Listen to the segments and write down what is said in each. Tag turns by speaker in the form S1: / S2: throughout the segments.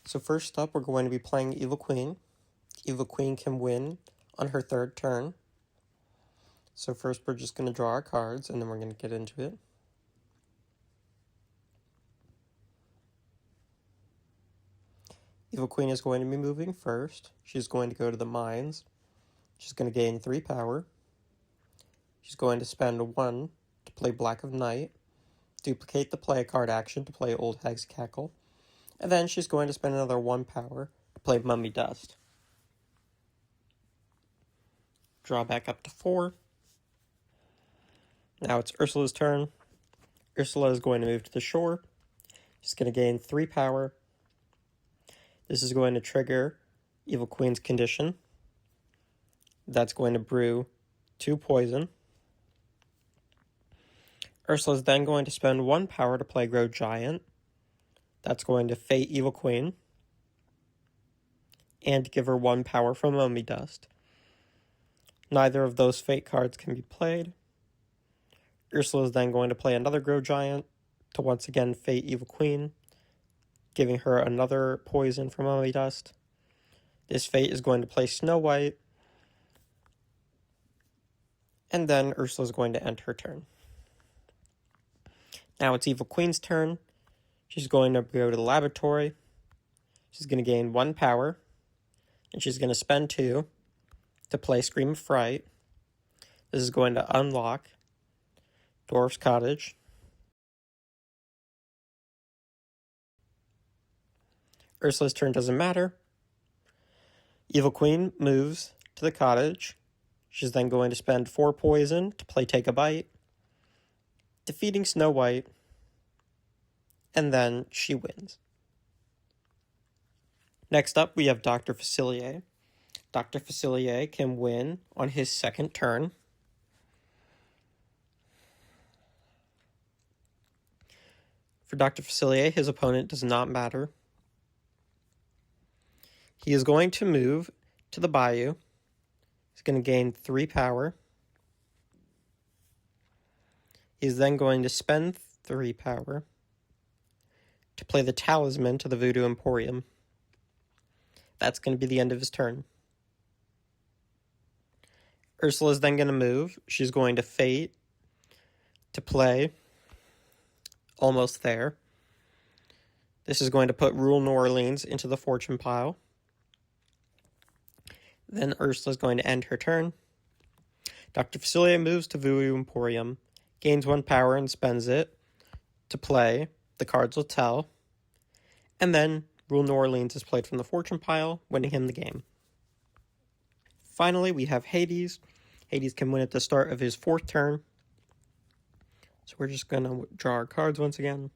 S1: So first up, we're going to be playing Evil Queen. Evil Queen can win on her third turn. So first we're just going to draw our cards, and then we're going to get into it. Evil Queen is going to be moving first. She's going to go to the mines. She's going to gain 3 power. She's going to spend 1 to play Black of Night, duplicate the play a card action to play Old Hag's Cackle, and then she's going to spend another 1 power to play Mummy Dust. Draw back up to 4. Now it's Ursula's turn. Ursula is going to move to the shore. She's going to gain 3 power. This is going to trigger Evil Queen's condition. That's going to brew 2 poison. Ursula is then going to spend 1 power to play Grow Giant. That's going to fate Evil Queen and give her 1 power from Mummy Dust. Neither of those fate cards can be played. Ursula is then going to play another Grow Giant to once again fate Evil Queen, giving her another poison from Mummy Dust. This fate is going to play Snow White, and then Ursula is going to end her turn. Now it's Evil Queen's turn. She's going to go to the laboratory. She's going to gain 1 power, and she's going to spend 2 to play Scream of Fright. This is going to unlock Dwarf's Cottage. Ursula's turn doesn't matter. Evil Queen moves to the cottage. She's then going to spend 4 poison to play Take a Bite, defeating Snow White, and then she wins. Next up, we have Dr. Facilier. Dr. Facilier can win on his second turn. For Dr. Facilier, his opponent does not matter. He is going to move to the bayou. He's going to gain 3 power. He's then going to spend 3 power to play the Talisman to the Voodoo Emporium. That's going to be the end of his turn. Ursula is then going to move. She's going to fate to play Almost There. This is going to put Rule New Orleans into the fortune pile. Then Ursula is going to end her turn. Dr. Facilier moves to Voodoo Emporium, gains 1 power and spends it to play The Cards Will Tell, and then Rule New Orleans is played from the fortune pile, winning him the game. Finally, we have Hades. Hades can win at the start of his 4th turn. So we're just going to draw our cards once again.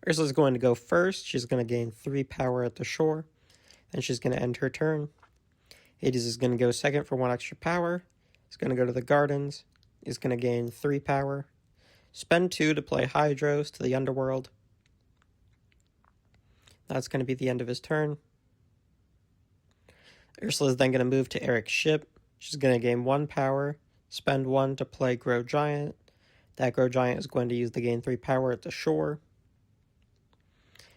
S1: Ursula's going to go first. She's going to gain 3 power at the shore, and she's going to end her turn. Hades is going to go second for 1 extra power. He's going to go to the gardens. He's going to gain 3 power. Spend 2 to play Hydros to the underworld. That's going to be the end of his turn. Ursula is then going to move to Eric's ship. She's going to gain 1 power, spend 1 to play Grow Giant. That Grow Giant is going to use the gain 3 power at the shore.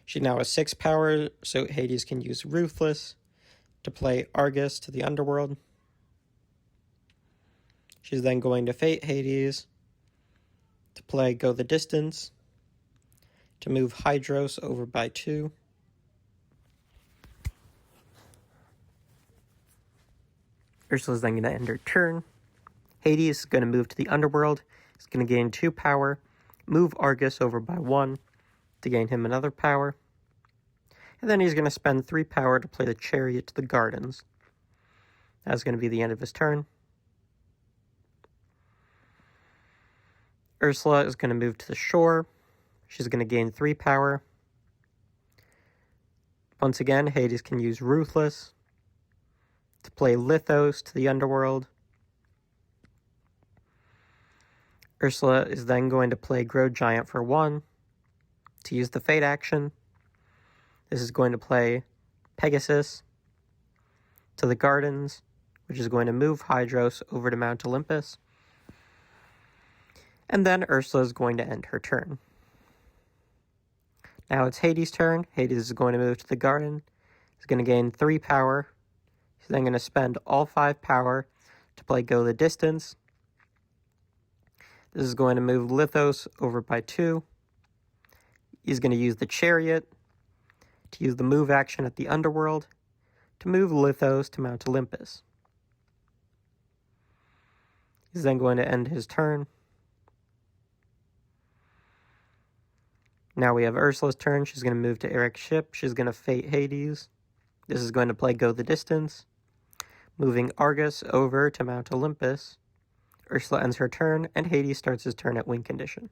S1: She now has 6 power, so Hades can use Ruthless to play Argus to the underworld. She's then going to fate Hades to play Go the Distance, to move Hydros over by 2. Ursula's then going to end her turn. Hades is going to move to the underworld. He's going to gain 2 power, move Argus over by 1 to gain him another power. And then he's going to spend 3 power to play the Chariot to the gardens. That's going to be the end of his turn. Ursula is going to move to the shore. She's going to gain 3 power. Once again, Hades can use Ruthless to play Lithos to the underworld. Ursula is then going to play Grow Giant for 1 to use the Fate action. This is going to play Pegasus to the gardens, which is going to move Hydros over to Mount Olympus. And then Ursula is going to end her turn. Now it's Hades' turn. Hades is going to move to the garden. He's going to gain 3 power. He's then going to spend all 5 power to play Go the Distance. This is going to move Lithos over by 2. He's going to use the Chariot to use the move action at the Underworld to move Lithos to Mount Olympus. He's then going to end his turn. Now we have Ursula's turn. She's going to move to Eric's ship. She's going to Fate Hades. This is going to play Go the Distance, moving Argus over to Mount Olympus. Ursula ends her turn, and Hades starts his turn at win condition.